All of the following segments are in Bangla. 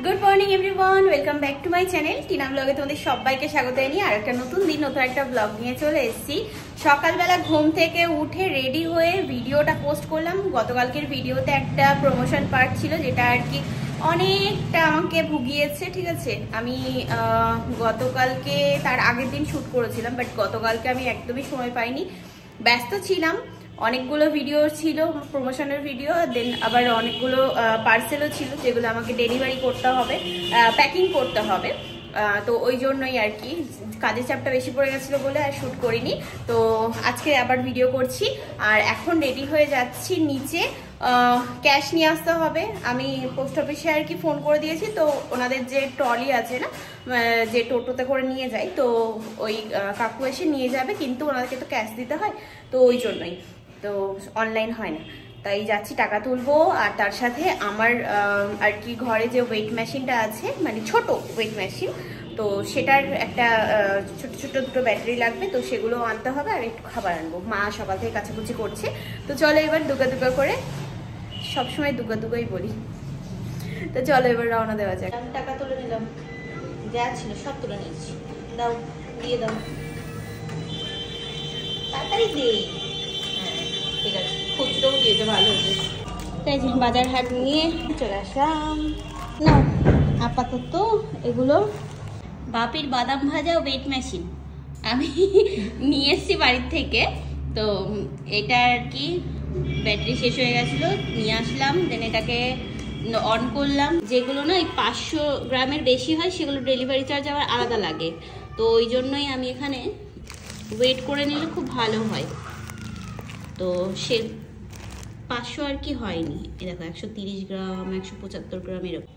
Good morning everyone, welcome back to my channel Tina ব্লগে তোমাদের সবাইকে স্বাগত জানিয়ে আর একটা নতুন দিন নতুন একটা ব্লগ নিয়ে চলে এসেছি। সকালবেলা ঘুম থেকে উঠে রেডি হয়ে ভিডিওটা পোস্ট করলাম। গতকালকের ভিডিওতে একটা প্রমোশন পার্ট ছিল যেটা আর কি অনেকটা আমাকে ভুগিয়েছে। ঠিক আছে, আমি গতকালকে তার আগের দিন শ্যুট করেছিলাম, বাট গতকালকে আমি একদমই সময় পাইনি, ব্যস্ত ছিলাম। অনেকগুলো ভিডিও ছিল প্রমোশনের ভিডিও, দেন আবার অনেকগুলো পার্সেলও ছিল যেগুলো আমাকে ডেলিভারি করতে হবে, প্যাকিং করতে হবে। তো ওই জন্যই আর কি কাজের চাপটা বেশি পড়ে গেছিলো বলে আর শ্যুট করিনি। তো আজকে আবার ভিডিও করছি আর এখন রেডি হয়ে যাচ্ছি নিচে। ক্যাশ নিয়ে আসতে হবে। আমি পোস্ট অফিসে আর কি ফোন করে দিয়েছি, তো ওনাদের যে ট্রলি আছে না, যে টোটোতে করে নিয়ে যায়, তো ওই কাকু এসে নিয়ে যাবে, কিন্তু ওনাদেরকে তো ক্যাশ দিতে হয়, তো ওই জন্যই, তো অনলাইন হয় না, তাই যাচ্ছি টাকা তুলবো। আর তার সাথে আমার আর কি ঘরে যে ওয়েট মেশিনটা আছে, মানে ছোট ওয়েট মেশিন, তো সেটার একটা ছোট ছোট দুটো ব্যাটারি লাগবে, তো সেগুলো আনতে হবে। আর একটু খাবার আনবো, মা সকাল থেকে কাছাকুচি করছে। তো চলো এবার দুগা দুগা করে, সবসময় দুগা দুগাই বলি, তো চলো এবার রওনা দেওয়া যাক। টাকা তুলে নিলাম, যা ছিল সব তুলে নিয়েছি। দাও, দিয়ে দাও, তাড়াতাড়ি দে। ঠিক আছে, খুচরোও দিয়েছে, ভালো হয়েছে। তাই যে বাজার হাট নিয়ে চলে আসলাম। না আপাতত এগুলো বাপির বাদাম ভাজা ওয়েট মেশিন আমি নিয়ে এসেছি বাড়ির থেকে। তো এটা আর কি ব্যাটারি শেষ হয়ে গেছিলো, নিয়ে আসলাম, দেন এটাকে অন করলাম। যেগুলো না এই 500 গ্রামের বেশি হয় সেগুলো ডেলিভারি চার্জ আবার আলাদা লাগে, তো ওই জন্যই আমি এখানে ওয়েট করে নিলে খুব ভালো হয়। তো সে 500 আর কি হয়নি, এ দেখো 130 গ্রাম 175 গ্রাম এরকম,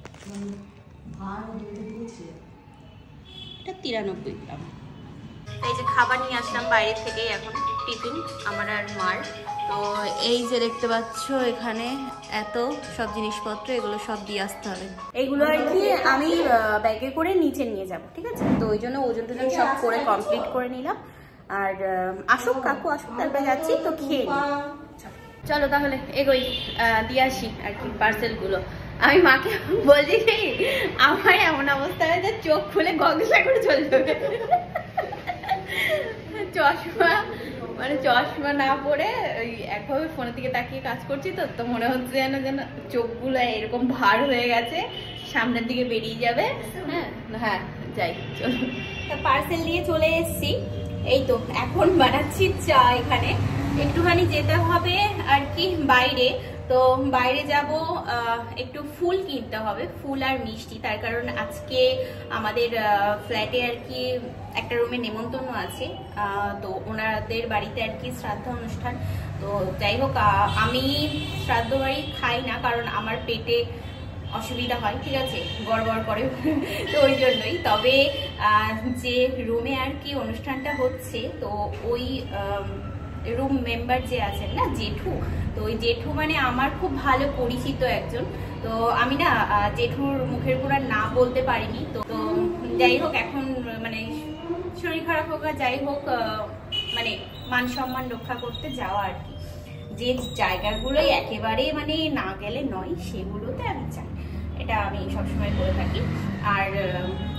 এটা 93 গ্রাম। এই যে খাবার নিয়ে আসলাম বাইরে থেকে, এখন টিফিন আমার আর মার। তো এই যে দেখতে পাচ্ছ এখানে এত সব জিনিসপত্র, এগুলো সব দিয়ে আসতে হবে। এইগুলো আর কি আমি ব্যাগে করে নিচে নিয়ে যাব, ঠিক আছে। তো ওই জন্য ওজন টোজন সব করে কমপ্লিট করে নিলাম। আর আসুক, কাকু আসুক, তারপরে যাচ্ছি, তো খেয়ে নিই। চলো তাহলে এগোই, দিয়ে আসি আর কি পার্সেলগুলো। আমি মাকে বলছি কি, আমার এমন অবস্থা হয়েছে চোখ খুলে গগলা করে চলতে হবে, চশমা মানে চশমা না পরে ওই একভাবে ফোনের দিকে তাকিয়ে কাজ করছি, তো তো মনে হচ্ছে যেন যেন চোখগুলো এরকম ভার হয়ে গেছে, সামনের দিকে বেরিয়ে যাবে। হ্যাঁ হ্যাঁ, যাই চলো। পার্সেল নিয়ে চলে এসেছি। এই তো এখন বানাচ্ছি চা। এখানে একটুখানি যেতে হবে আর কি বাইরে, তো বাইরে যাব, একটু ফুল কিনতে হবে, ফুল আর মিষ্টি। তার কারণ আজকে আমাদের ফ্ল্যাটে আর কি একটা রুমে নেমন্তন্ন আছে, তো ওনাদের বাড়িতে আর কি শ্রাদ্ধ অনুষ্ঠান। তো যাই হোক, আমি শ্রাদ্ধ বাড়ি খাই না, কারণ আমার পেটে অসুবিধা হয়, ঠিক আছে, গড়বড় করে, তো ওই জন্যই। তবে যে রুমে আর কি অনুষ্ঠানটা হচ্ছে, তো ওই রুম মেম্বার যে আছেন না, জেঠু, তো ওই জেঠু মানে আমার খুব ভালো পরিচিত একজন। তো আমি না জেঠুর মুখের উপর না বলতে পারিনি। তো যাই হোক, এখন মানে শরীর খারাপ হোক আর যাই হোক, মানে মান সম্মান রক্ষা করতে যাওয়া আর কি। যে জায়গাগুলোই একেবারে মানে না গেলে নয়, সেগুলোতে আমি যাই, এটা আমি সবসময় করে থাকি। আর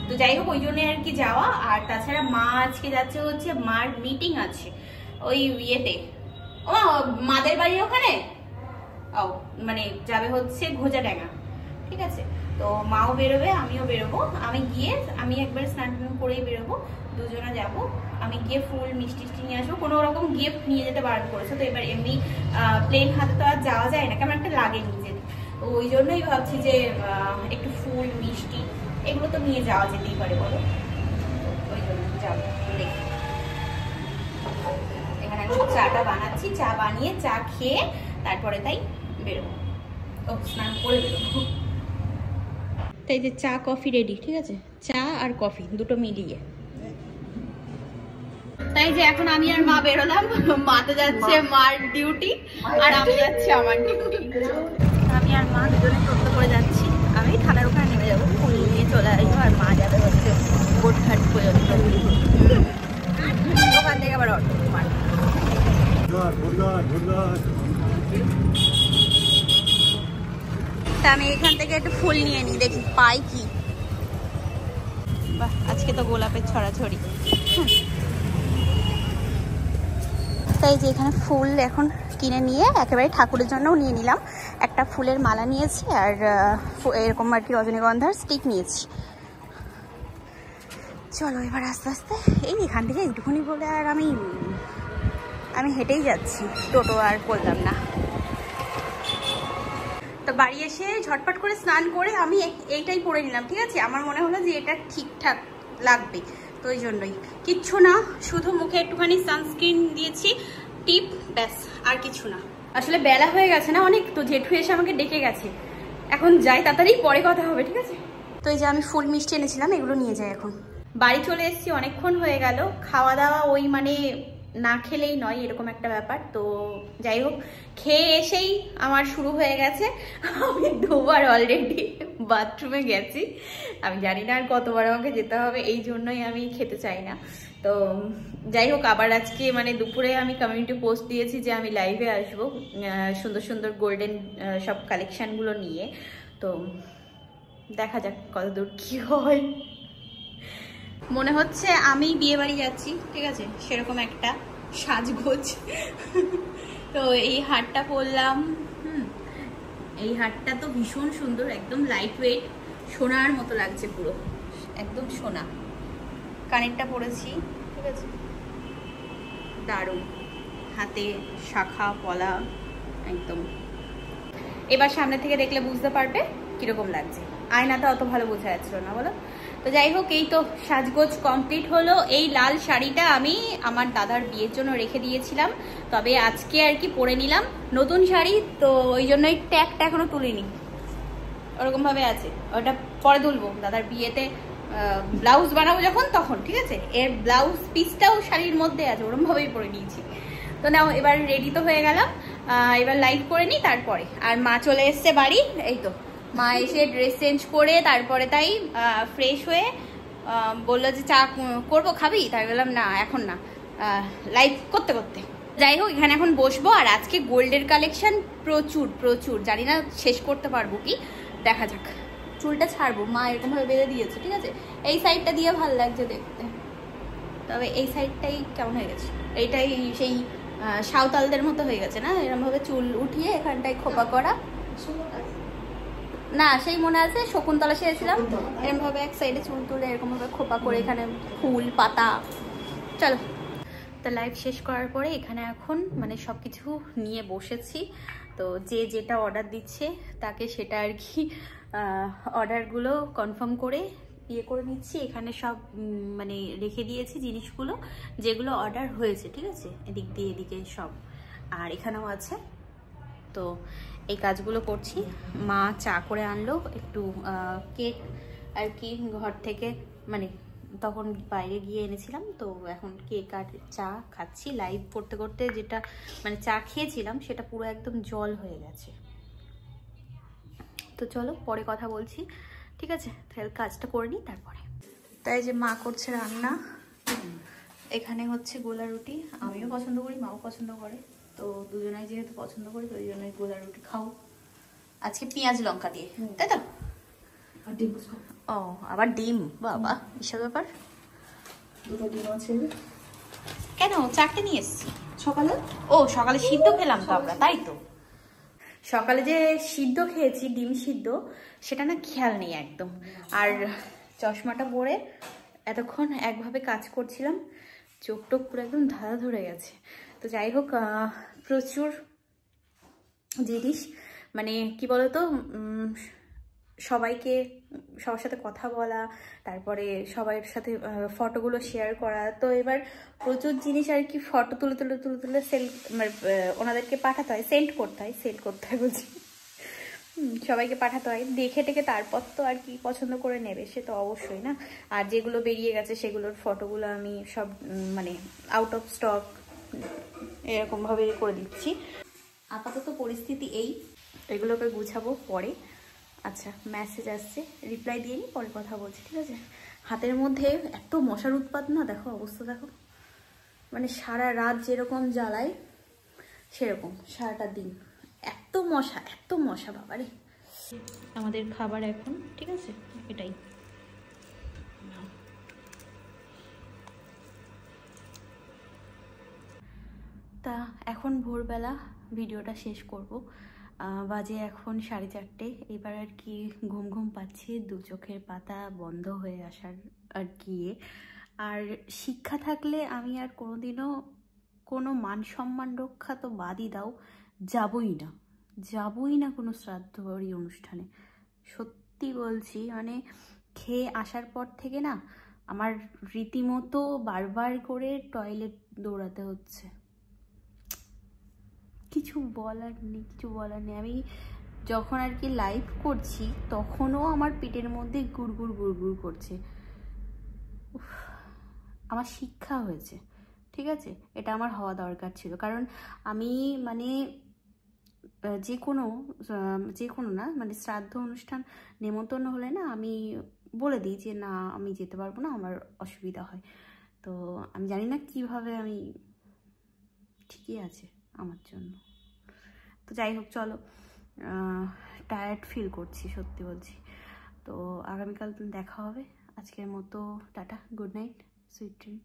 তো যাই হোক, ওই জন্য আর কি যাওয়া। আর তাছাড়া মা আজকে যাচ্ছে হচ্ছে, মার মিটিং আছে ওই ইয়েতে, ও মাদের বাড়ির ওখানে, ও মানে যাবে হচ্ছে ঘোজাডাঙ্গা, ঠিক আছে। তো মাও বেরোবে, আমিও বেরোবো। আমি গিয়ে আমি একবার স্নান করেই বেরোবো, দুজনে যাব। আমি গিয়ে ফুল মিষ্টি নিয়ে আসবো, কোনো রকম গিফট নিয়ে যেতে বারণ করেছে। তো এবার এমনি প্লেন হাতে তো আর যাওয়া যায় না, কেমন একটা লাগে নিজের, তো ওই জন্যই ভাবছি যে একটু ফুল মিষ্টি এগুলো তো নিয়ে যাওয়া যেতেই পারে, বলো, ওই জন্য যাবো। দেখি এখানে আমি চাটা বানাচ্ছি, চা বানিয়ে চা খেয়ে তারপরে তাই বেরোবো, ও স্নান করে বেরোবো। তাই যে চা কফি রেডি, ঠিক আছে, চা আর কফি দুটো মিলিয়ে। তাই যে এখন আমি আর মা বেরোলাম, মা তো যাচ্ছে মার ডিউটি আর আমি যাচ্ছি আমার ডিউটি। আমি আর মা দুজনে টোটো করে যাচ্ছি, আমি থানার ওখানে নেমে যাবো, ফুল নিয়ে চলে আসবো, আর মা যাবে হচ্ছে বোটঘাট পর্যন্ত, ওখান থেকে আবার অটো মার। তা আমি এখান থেকে একটু ফুল নিয়ে নিই, দেখি পাই কি। বাহ, আজকে তো গোলাপের ছড়াছড়ি। তাই যে এখানে ফুল এখন কিনে নিয়ে একেবারে ঠাকুরের জন্যও নিয়ে নিলাম। একটা ফুলের মালা নিয়েছি আর এরকম আর কি রজনীগন্ধার স্টিক নিয়েছি। চলো এবার আস্তে আস্তে এই এখান থেকে এইটুকুনি বলে আর আমি হেঁটেই যাচ্ছি, টোটো আর করলাম না। তো বাড়ি এসে ঝটপট করে স্নান করে আমি এইটাই পরে নিলাম, ঠিক আছে। আমার মনে হলো যে এটা ঠিকঠাক লাগবে, তো ওই জন্যই। কিচ্ছু না, শুধু মুখে একটুখানি সানস্ক্রিন দিয়েছি, টিপ, ব্যাস, আর কিছু না। আসলে বেলা হয়ে গেছে না অনেক, তো জেঠু এসে আমাকে ডেকে গেছে, এখন যাই, তাড়াতাড়ি পরে কথা হবে, ঠিক আছে। তো এই যে আমি ফুল মিষ্টি এনেছিলাম, এগুলো নিয়ে যাই। এখন বাড়ি চলে এসেছি, অনেকক্ষণ হয়ে গেল। খাওয়া দাওয়া ওই মানে না খেলেই নয়, এরকম একটা ব্যাপার। তো যাই হোক, খেয়ে এসেই আমার শুরু হয়ে গেছে। আমি দুবার অলরেডি বাথরুমে গেছি, আমি জানি না আর কতবার আমাকে যেতে হবে, এই জন্যই আমি খেতে চাই না। তো যাই হোক, আবার আজকে মানে দুপুরে আমি কমিউনিটি পোস্ট দিয়েছি যে আমি লাইভে আসবো সুন্দর সুন্দর গোল্ডেন সব কালেকশানগুলো নিয়ে। তো দেখা যাক কতদূর কি হয়। মনে হচ্ছে আমি বিয়ে বাড়ি যাচ্ছি, ঠিক আছে, সেরকম একটা সাজগোজ। তো এই হারটা পরলাম, এই হারটা তো ভীষণ সুন্দর, একদম লাইট ওয়েট, সোনার মতো লাগছে, পুরো একদম সোনা। কানেরটা পরেছি, ঠিক আছে, দারুণ, হাতে শাখা পলা একদম। এবার সামনে থেকে দেখলে বুঝতে পারবে কিরকম লাগছে, আয়নাতে অত ভালো বোঝা যাচ্ছিল না, বলো। তো যাই হোক, এই তো সাজগোজ কমপ্লিট হলো। এই লাল শাড়িটা আমি আমার দাদার বিয়ের জন্য রেখে দিয়েছিলাম, তবে আজকে আর কি পরে নিলাম, নতুন শাড়ি তো, ওই জন্যই ট্যাগটা এখনো তুলিনি, ওরকম ভাবে আছে, ওটা পরে তুলবো দাদার বিয়েতে, ব্লাউজ বানাবো যখন তখন, ঠিক আছে। এর ব্লাউজ পিসটাও শাড়ির মধ্যে আছে, ওরকম ভাবেই পরে নিয়েছি। তো নাও, এবার রেডি তো হয়ে গেলাম, এবার লাইভ করে নিই তারপরে। আর মা চলে এসছে বাড়ি, এই তো মা এসে ড্রেস চেঞ্জ করে তারপরে তাই ফ্রেশ হয়ে বললো যে চা করবো, খাবি? তাই বললাম না এখন না, লাইভ করতে করতে। যাই হোক, এখানে এখন বসবো। আর আজকে গোল্ডের কালেকশন প্রচুর প্রচুর, জানি না শেষ করতে পারবো কি, দেখা যাক। চুলটা ছাড়বো, মা এরকম ভাবে বেঁধে দিয়েছে, ঠিক আছে। এই সাইডটা দিয়ে ভালো লাগছে দেখতে, তবে এই সাইডটাই কেমন হয়ে গেছে, এইটাই সেই সাঁওতালদের মতো হয়ে গেছে না, এরকম ভাবে চুল উঠিয়ে এখানটায় খোপা করা। না, সেই মনে আছে শকুন্তলা সেরেছিলাম, এরকম ভাবে এক সাইডে চুল তুলে এরকম ভাবে খোপা করে, এখানে ফুল পাতা। চলো, তো লাইভ শেষ করার পরে এখানে এখন মানে সব কিছু নিয়ে বসেছি। তো যে যেটা অর্ডার দিচ্ছে তাকে সেটা আর কি অর্ডারগুলো কনফার্ম করে ইয়ে করে নিচ্ছি। এখানে সব মানে রেখে দিয়েছি জিনিসগুলো যেগুলো অর্ডার হয়েছে, ঠিক আছে, এদিক দিয়ে এদিকে সব, আর এখানেও আছে। তো এই কাজগুলো করছি। মা চা করে আনলো, একটু কেক আর কি ঘর থেকে, মানে তখন বাইরে গিয়ে এনেছিলাম, তো এখন কেক আর চা খাচ্ছি। লাইভ করতে করতে যেটা মানে চা খেয়েছিলাম সেটা পুরো একদম জল হয়ে গেছে। তো চলো পরে কথা বলছি, ঠিক আছে, তাহলে কাজটা করে নিই তারপরে। তাই যে মা করছে রান্না, এখানে হচ্ছে গোলা রুটি, আমিও পছন্দ করি, মাও পছন্দ করে, তো দুজনাই যেহেতু পছন্দ করি তো ওই জন্যই গোলা রুটি খাও আজকে পেঁয়াজ লঙ্কা দিয়ে, তাই তো। ও আবার ডিম, বাবা বিশাল ব্যাপার। দুটো ডিম আছে, কেন চারটে নিয়ে এসছি সকালে? ও সকালে সিদ্ধ খেলাম তো আমরা, তাই তো। সকালে যে সিদ্ধ খেয়েছি, ডিম সিদ্ধ, সেটা না খেয়াল নেই একদম। আর চশমাটা পরে এতক্ষণ একভাবে কাজ করছিলাম, চোখ টোক পুরো একদম ধাঁধা ধরে গেছে। তো যাই হোক, প্রচুর জিনিস, মানে কি বলতো, সবাইকে সবার সাথে কথা বলা, তারপরে সবার সাথে ফটোগুলো শেয়ার করা। তো এবার প্রচুর জিনিস আর কি ফটো তুলে তুলে তুলে তুলে সেল মানে ওনাদেরকে পাঠাতে হয়, সেন্ড করতে হয়, সেল করতে হয় বলছি, সবাইকে পাঠাতে হয়, দেখে টেকে তারপর তো আর কি পছন্দ করে নেবে, সে তো অবশ্যই না। আর যেগুলো বেরিয়ে গেছে সেগুলোর ফটোগুলো আমি সব মানে আউট অফ স্টক এরকমভাবে করে দিচ্ছি। আপাতত পরিস্থিতি এই, এগুলোকে গুছাবো পরে। আচ্ছা, মেসেজ আসছে, রিপ্লাই দিয়ে নিই, পরে কথা বলছি, ঠিক আছে। হাতের মধ্যে এত মশার উৎপাত না, দেখো অবস্থা দেখো, মানে সারা রাত যেরকম জ্বালায় সেরকম সারাটা দিন, এত মশা বাবারে। আমাদের খাবার এখন, ঠিক আছে, এটাই। তা এখন ভোরবেলা ভিডিওটা শেষ করব। বাজে এখন 4:30। এবার আর কি ঘুম ঘুম পাচ্ছে, দু চোখের পাতা বন্ধ হয়ে আসার আর কি। আর শিক্ষা থাকলে আমি আর কোনোদিনও কোনো মান সম্মান রক্ষা তো বাদই দাও, যাবই না কোনো শ্রাদ্ধ বাড়ি অনুষ্ঠানে। সত্যি বলছি, মানে খেয়ে আসার পর থেকে না আমার রীতিমতো বারবার করে টয়লেট দৌড়াতে হচ্ছে। কিছু বলার নেই। আমি যখন আর কি লাইভ করছি তখনও আমার পেটের মধ্যে গুড়গুড় করছে। আমার শিক্ষা হয়েছে, ঠিক আছে, এটা আমার হওয়া দরকার ছিল। কারণ আমি মানে যে কোনো না, মানে শ্রাদ্ধ অনুষ্ঠান নেমন্তন্ন হলে না আমি বলে দিই যে না আমি যেতে পারবো না, আমার অসুবিধা হয়। তো আমি জানি না কিভাবে, আমি ঠিকই আছে আমার জন্য। তো যাই হোক, চলো, টায়ার্ড ফিল করছি সত্যি বলছি। তো আগামীকাল দেখা হবে। আজকের মতো tata, good night, sweet dream.